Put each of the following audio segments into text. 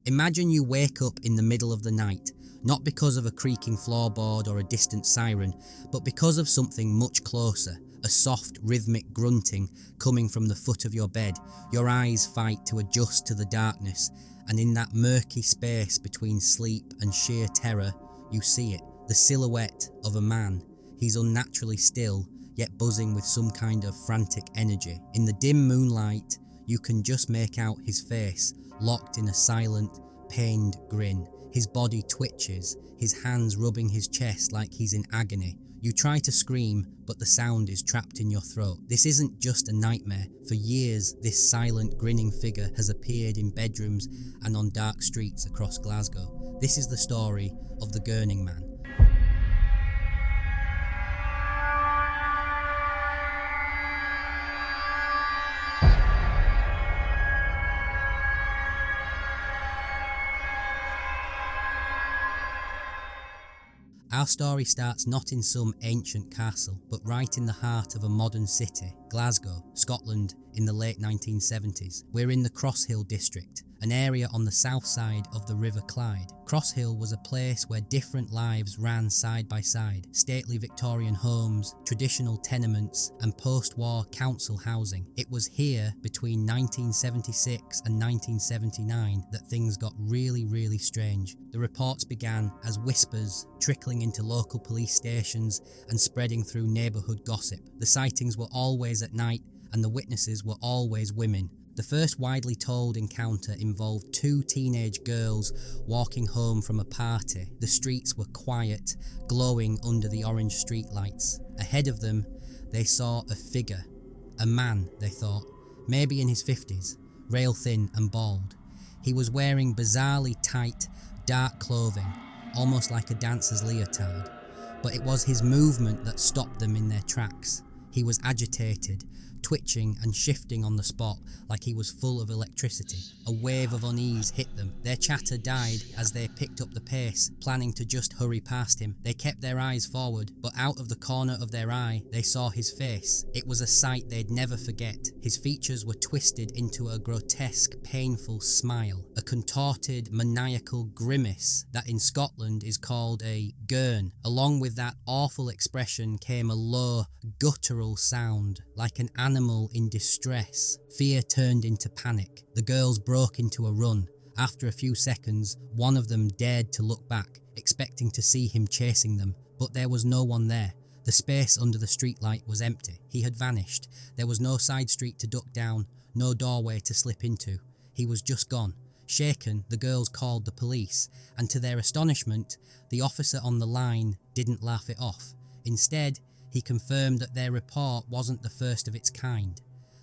Imagine you wake up in the middle of the night, not because of a creaking floorboard or a distant siren, but because of something much closer, a soft, rhythmic grunting coming from the foot of your bed. Your eyes fight to adjust to the darkness, and in that murky space between sleep and sheer terror, you see it, the silhouette of a man. He's unnaturally still, yet buzzing with some kind of frantic energy. In the dim moonlight, you can just make out his face, locked in a silent, pained grin. His body twitches, his hands rubbing his chest like he's in agony. You try to scream, but the sound is trapped in your throat. This isn't just a nightmare. For years, this silent, grinning figure has appeared in bedrooms and on dark streets across Glasgow. This is the story of the Gurning Man. Our story starts not in some ancient castle, but right in the heart of a modern city, Glasgow, Scotland, in the late 1970s. We're in the Crosshill district, an area on the south side of the River Clyde. Crosshill was a place where different lives ran side by side. Stately Victorian homes, traditional tenements, and post-war council housing. It was here, between 1976 and 1979, that things got really strange. The reports began as whispers, trickling into local police stations and spreading through neighbourhood gossip. The sightings were always at night, and the witnesses were always women. The first widely told encounter involved two teenage girls walking home from a party. The streets were quiet, glowing under the orange streetlights. Ahead of them, they saw a figure. A man, they thought, maybe in his 50s, rail thin and bald. He was wearing bizarrely tight, dark clothing, almost like a dancer's leotard. But it was his movement that stopped them in their tracks. He was agitated, twitching and shifting on the spot like he was full of electricity. A wave of unease hit them. Their chatter died as they picked up the pace, planning to just hurry past him. They kept their eyes forward, but out of the corner of their eye, they saw his face. It was a sight they'd never forget. His features were twisted into a grotesque, painful smile, a contorted, maniacal grimace that in Scotland is called a gurn. Along with that awful expression came a low, guttural sound, like an animal in distress. Fear turned into panic. The girls broke into a run. After a few seconds, one of them dared to look back, expecting to see him chasing them, but there was no one there. The space under the streetlight was empty. He had vanished. There was no side street to duck down, no doorway to slip into. He was just gone. Shaken, the girls called the police, and to their astonishment, the officer on the line didn't laugh it off. Instead, he confirmed that their report wasn't the first of its kind.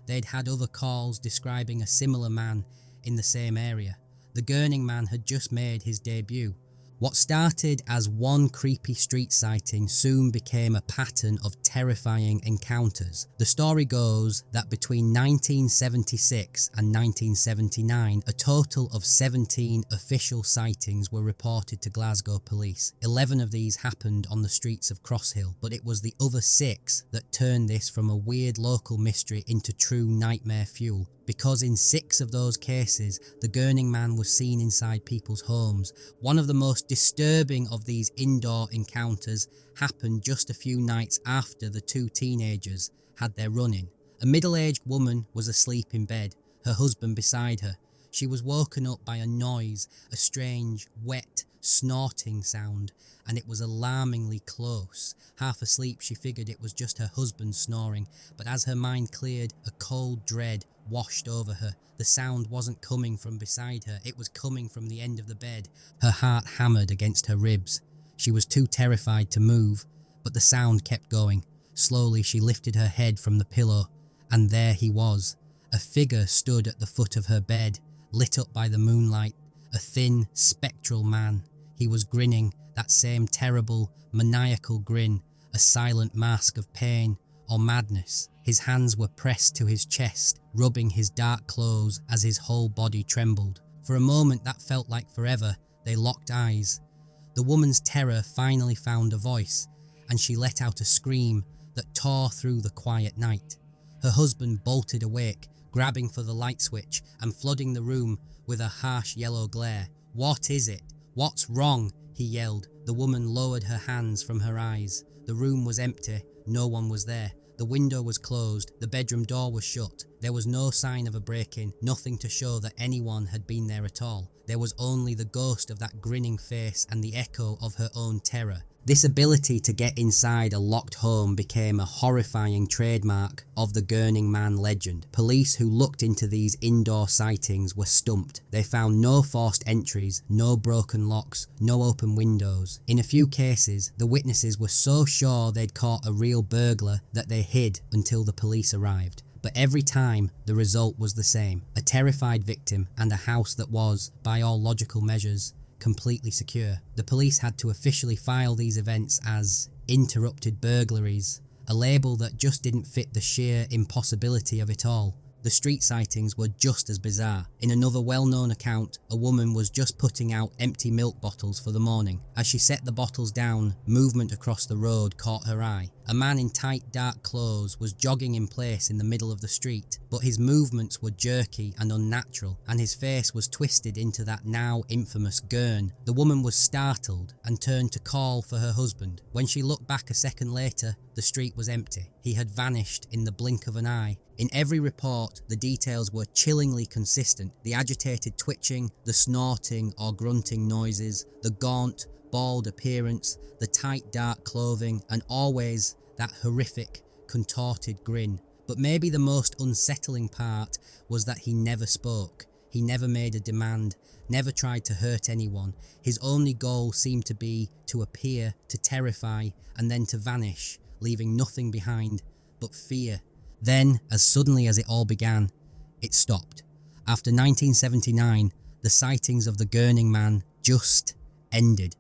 They'd had other calls describing a similar man in the same area. The Gurning Man had just made his debut. What started as one creepy street sighting soon became a pattern of terrifying encounters. The story goes that between 1976 and 1979, a total of 17 official sightings were reported to Glasgow police. 11 of these happened on the streets of Crosshill, but it was the other 6 that turned this from a weird local mystery into true nightmare fuel. Because in 6 of those cases, the Gurning Man was seen inside people's homes. One of the most disturbing of these indoor encounters happened just a few nights after the 2 teenagers had their run-in. A middle-aged woman was asleep in bed, her husband beside her. She was woken up by a noise, a strange, wet, snorting sound, and it was alarmingly close. Half asleep, she figured it was just her husband snoring, but as her mind cleared, a cold dread washed over her. The sound wasn't coming from beside her, it was coming from the end of the bed. Her heart hammered against her ribs. She was too terrified to move, but the sound kept going. Slowly she lifted her head from the pillow, and there he was. A figure stood at the foot of her bed, lit up by the moonlight, a thin, spectral man. He was grinning, that same terrible, maniacal grin, a silent mask of pain or madness. His hands were pressed to his chest, rubbing his dark clothes as his whole body trembled. For a moment that felt like forever, they locked eyes. The woman's terror finally found a voice, and she let out a scream that tore through the quiet night. Her husband bolted awake, grabbing for the light switch and flooding the room with a harsh yellow glare. "What is it? What's wrong?" he yelled. The woman lowered her hands from her eyes. The room was empty. No one was there. The window was closed. The bedroom door was shut. There was no sign of a break-in, nothing to show that anyone had been there at all. There was only the ghost of that grinning face and the echo of her own terror. This ability to get inside a locked home became a horrifying trademark of the Gurning Man legend. Police who looked into these indoor sightings were stumped. They found no forced entries, no broken locks, no open windows. In a few cases, the witnesses were so sure they'd caught a real burglar that they hid until the police arrived. But every time, the result was the same. A terrified victim and a house that was, by all logical measures, completely secure. The police had to officially file these events as interrupted burglaries, a label that just didn't fit the sheer impossibility of it all. The street sightings were just as bizarre. In another well-known account, a woman was just putting out empty milk bottles for the morning. As she set the bottles down, movement across the road caught her eye. A man in tight, dark clothes was jogging in place in the middle of the street, but his movements were jerky and unnatural, and his face was twisted into that now infamous gurn. The woman was startled and turned to call for her husband. When she looked back a second later, the street was empty. He had vanished in the blink of an eye. In every report, the details were chillingly consistent. The agitated twitching, the snorting or grunting noises, the gaunt, bald appearance, the tight dark clothing, and always that horrific, contorted grin. But maybe the most unsettling part was that he never spoke. He never made a demand, never tried to hurt anyone. His only goal seemed to be to appear, to terrify, and then to vanish, leaving nothing behind but fear. Then, as suddenly as it all began, it stopped. After 1979, the sightings of the Gurning Man just ended.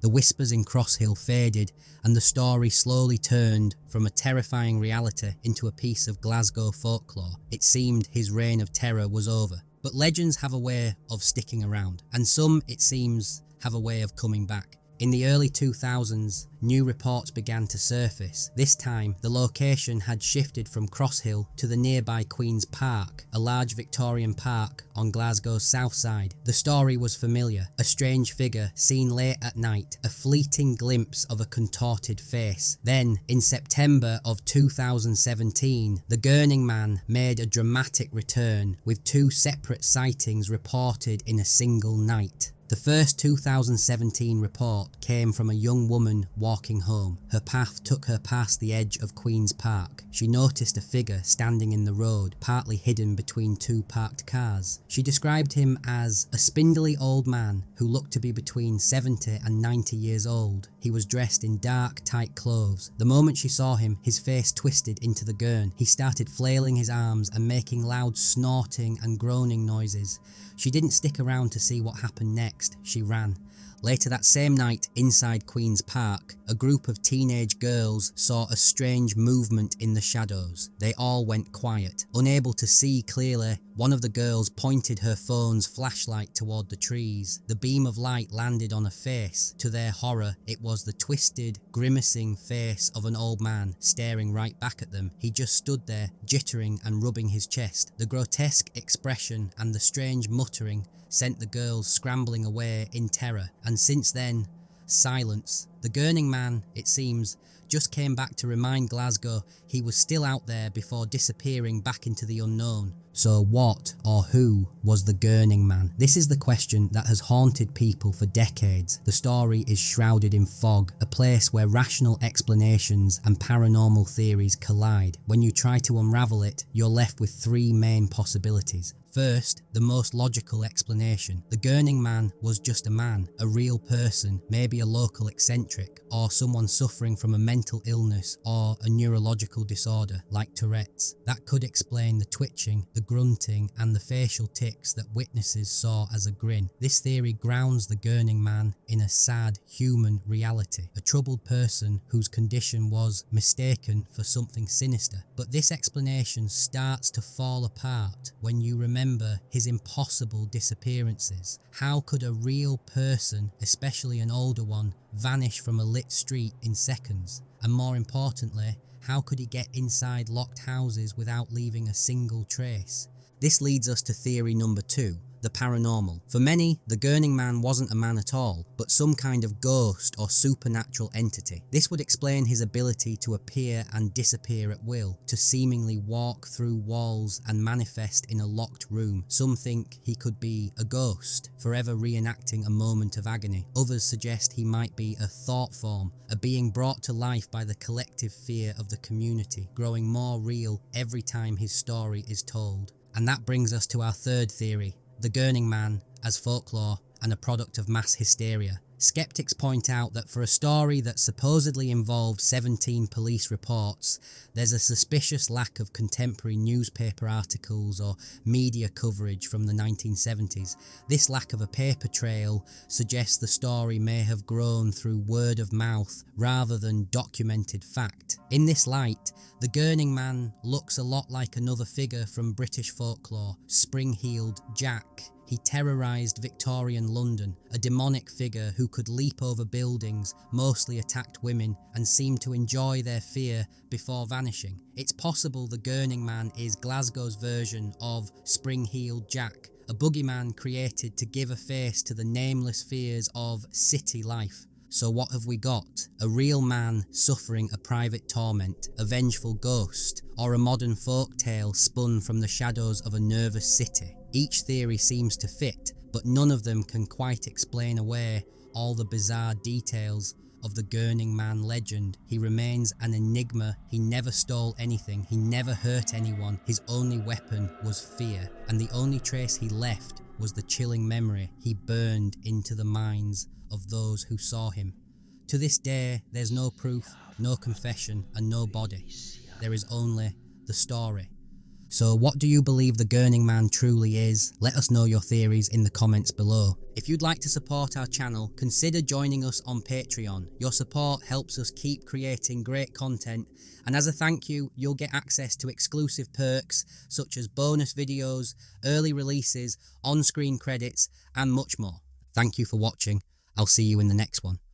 The whispers in Crosshill faded, and the story slowly turned from a terrifying reality into a piece of Glasgow folklore. It seemed his reign of terror was over. But legends have a way of sticking around, and some, it seems, have a way of coming back. In the early 2000s, new reports began to surface. This time, the location had shifted from Crosshill to the nearby Queen's Park, a large Victorian park on Glasgow's south side. The story was familiar. A strange figure seen late at night, a fleeting glimpse of a contorted face. Then, in September of 2017, the Gurning Man made a dramatic return, with 2 separate sightings reported in a single night. The first 2017 report came from a young woman walking home. Her path took her past the edge of Queen's Park. She noticed a figure standing in the road, partly hidden between 2 parked cars. She described him as a spindly old man who looked to be between 70 and 90 years old. He was dressed in dark, tight clothes. The moment she saw him, his face twisted into the gurn. He started flailing his arms and making loud snorting and groaning noises. She didn't stick around to see what happened next. She ran. Later that same night, inside Queen's Park, a group of teenage girls saw a strange movement in the shadows. They all went quiet. Unable to see clearly, one of the girls pointed her phone's flashlight toward the trees. The beam of light landed on a face. To their horror, it was the twisted, grimacing face of an old man staring right back at them. He just stood there, jittering and rubbing his chest. The grotesque expression and the strange muttering sent the girls scrambling away in terror, and since then, silence. The Gurning Man, it seems, just came back to remind Glasgow he was still out there before disappearing back into the unknown. So what or who was the Gurning Man? This is the question that has haunted people for decades. The story is shrouded in fog, a place where rational explanations and paranormal theories collide. When you try to unravel it, you're left with 3 main possibilities. First, the most logical explanation. The Gurning Man was just a man, a real person, maybe a local eccentric, or someone suffering from a mental illness or a neurological disorder like Tourette's. That could explain the twitching, the grunting, and the facial tics that witnesses saw as a grin. This theory grounds the Gurning Man in a sad human reality, a troubled person whose condition was mistaken for something sinister. But this explanation starts to fall apart when you remember his impossible disappearances. How could a real person, especially an older one, vanish from a lit street in seconds? And more importantly, how could he get inside locked houses without leaving a single trace? This leads us to theory number 2, the paranormal. For many, the Gurning Man wasn't a man at all, but some kind of ghost or supernatural entity. This would explain his ability to appear and disappear at will, to seemingly walk through walls and manifest in a locked room. Some think he could be a ghost, forever reenacting a moment of agony. Others suggest he might be a thought form, a being brought to life by the collective fear of the community, growing more real every time his story is told. And that brings us to our third theory, the Gurning Man as folklore and a product of mass hysteria. Skeptics point out that for a story that supposedly involved 17 police reports, there's a suspicious lack of contemporary newspaper articles or media coverage from the 1970s. This lack of a paper trail suggests the story may have grown through word of mouth rather than documented fact. In this light, the Gurning Man looks a lot like another figure from British folklore, spring-heeled Jack. He terrorised Victorian London, a demonic figure who could leap over buildings, mostly attacked women, and seemed to enjoy their fear before vanishing. It's possible the Gurning Man is Glasgow's version of spring-heeled Jack, a boogeyman created to give a face to the nameless fears of city life. So what have we got? A real man suffering a private torment, a vengeful ghost, or a modern folk tale spun from the shadows of a nervous city? Each theory seems to fit, but none of them can quite explain away all the bizarre details of the Gurning Man legend. He remains an enigma. He never stole anything, he never hurt anyone, his only weapon was fear, and the only trace he left was the chilling memory he burned into the minds of those who saw him. To this day, there's no proof, no confession, and no body. There is only the story. So what do you believe the Gurning Man truly is? Let us know your theories in the comments below. If you'd like to support our channel, consider joining us on Patreon. Your support helps us keep creating great content, and as a thank you, you'll get access to exclusive perks such as bonus videos, early releases, on-screen credits, and much more. Thank you for watching. I'll see you in the next one.